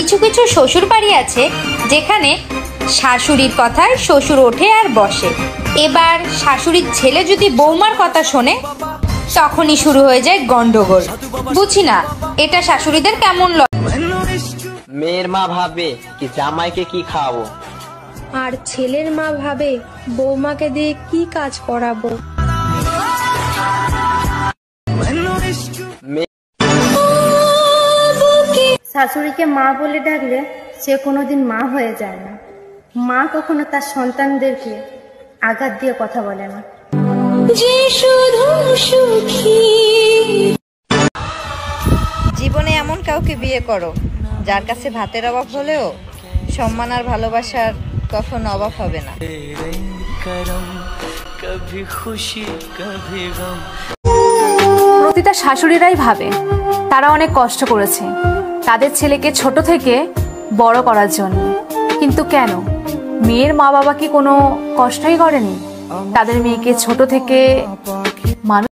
কিছু কিছু শ্বশুর বাড়ি আছে যেখানে শাশুড়ির কথায় শ্বশুর ওঠে আর বসে। এবার শাশুড়ির ছেলে যদি বৌমার কথা শোনে তখনই শুরু হয়ে যায় গন্ডগোল। বুঝি না এটা শাশুড়িদের কেমন লাগে। মেয়ের মা ভাবে কি জামাইকে কি খাওয়াবো, আর ছেলের মা ভাবে বৌমাকে দিয়ে কি কাজ করাবো। শাশুড়িকে মা বলে ডাকলে সে কোনোদিন মা হয়ে যায় না। মা কখনো তার সন্তানদেরকে আঘাত দিয়ে কথা বলে না। জীবনে এমন কাউকে বিয়ে করো যার কাছে ভাতের অভাব হলেও সম্মান আর ভালোবাসার কখনো অভাব হবে না। প্রতিটা শাশুড়িরাই ভাবে তারা অনেক কষ্ট করেছে তাদের ছেলেকে ছোট থেকে বড় করার জন্য, কিন্তু কেন মেয়ের মা বাবা কি কোনো কষ্টই করেনি তাদের মেয়েকে ছোট থেকে মানুষ